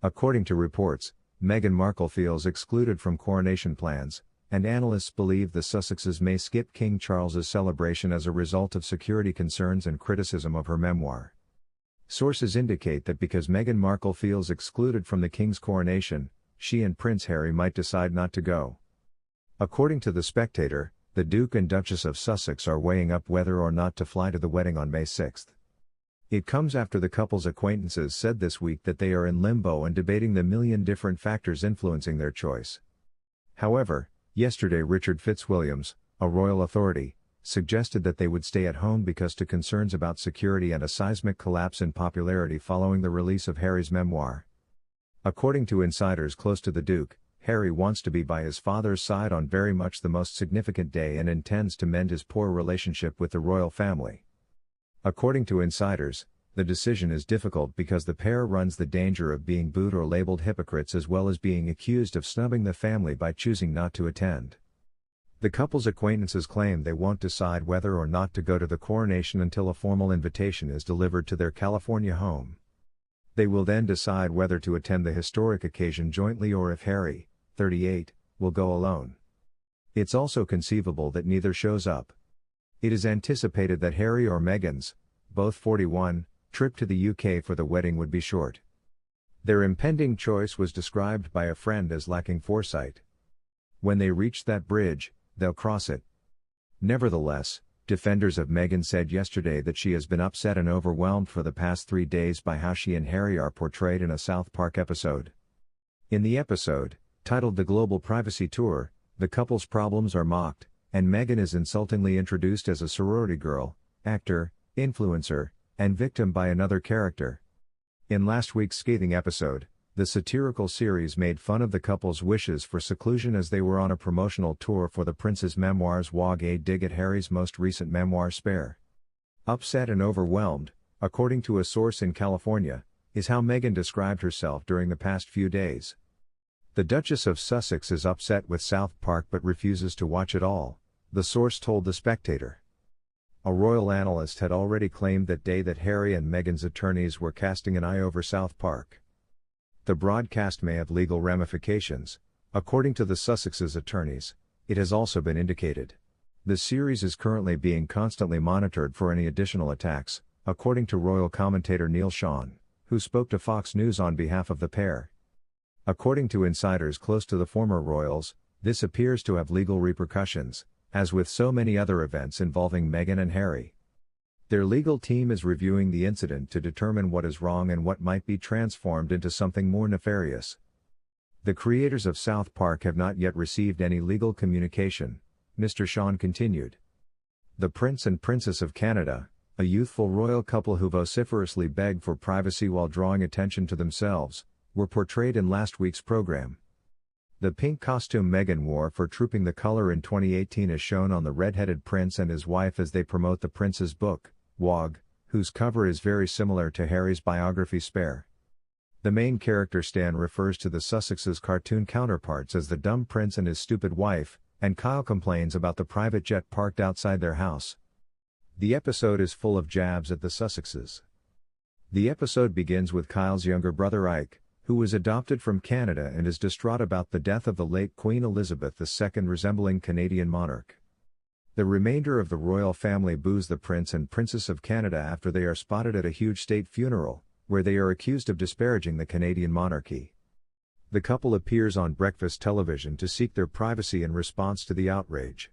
According to reports, Meghan Markle feels excluded from coronation plans, and analysts believe the Sussexes may skip King Charles's celebration as a result of security concerns and criticism of her memoir. Sources indicate that because Meghan Markle feels excluded from the King's coronation, she and Prince Harry might decide not to go. According to the Spectator, the Duke and Duchess of Sussex are weighing up whether or not to fly to the wedding on May 6. It comes after the couple's acquaintances said this week that they are in limbo and debating the million different factors influencing their choice. However, yesterday Richard Fitzwilliams, a royal authority, suggested that they would stay at home because to concerns about security and a seismic collapse in popularity following the release of Harry's memoir. According to insiders close to the Duke, Harry wants to be by his father's side on very much the most significant day and intends to mend his poor relationship with the royal family. According to insiders, the decision is difficult because the pair runs the danger of being booed or labeled hypocrites as well as being accused of snubbing the family by choosing not to attend. The couple's acquaintances claim they won't decide whether or not to go to the coronation until a formal invitation is delivered to their California home. They will then decide whether to attend the historic occasion jointly or if Harry, 38, will go alone. It's also conceivable that neither shows up. It is anticipated that Harry or Meghan's, both 41, trip to the UK for the wedding would be short. Their impending choice was described by a friend as lacking foresight. When they reach that bridge, they'll cross it. Nevertheless, defenders of Meghan said yesterday that she has been upset and overwhelmed for the past 3 days by how she and Harry are portrayed in a South Park episode. In the episode, titled The Global Privacy Tour, the couple's problems are mocked, and Meghan is insultingly introduced as a sorority girl, actor, influencer, and victim by another character. In last week's scathing episode, the satirical series made fun of the couple's wishes for seclusion as they were on a promotional tour for the prince's memoirs. Waaagh a dig at Harry's most recent memoir Spare. Upset and overwhelmed, according to a source in California, is how Meghan described herself during the past few days. The Duchess of Sussex is upset with South Park but refuses to watch it all, the source told The Spectator. A royal analyst had already claimed that day that Harry and Meghan's attorneys were casting an eye over South Park. The broadcast may have legal ramifications, according to the Sussexes' attorneys. It has also been indicated. The series is currently being constantly monitored for any additional attacks, according to royal commentator Neil Sean, who spoke to Fox News on behalf of the pair. According to insiders close to the former royals, this appears to have legal repercussions, as with so many other events involving Meghan and Harry. Their legal team is reviewing the incident to determine what is wrong and what might be transformed into something more nefarious. The creators of South Park have not yet received any legal communication, Mr. Sean continued. The Prince and Princess of Canada, a youthful royal couple who vociferously beg for privacy while drawing attention to themselves, were portrayed in last week's program. The pink costume Meghan wore for Trooping the Color in 2018 is shown on the red-headed prince and his wife as they promote the prince's book, Waaagh, whose cover is very similar to Harry's biography Spare. The main character Stan refers to the Sussexes' cartoon counterparts as the dumb prince and his stupid wife, and Kyle complains about the private jet parked outside their house. The episode is full of jabs at the Sussexes. The episode begins with Kyle's younger brother Ike, who was adopted from Canada and is distraught about the death of the late Queen Elizabeth II, resembling Canadian monarch. The remainder of the royal family boos the Prince and Princess of Canada after they are spotted at a huge state funeral, where they are accused of disparaging the Canadian monarchy. The couple appears on breakfast television to seek their privacy in response to the outrage.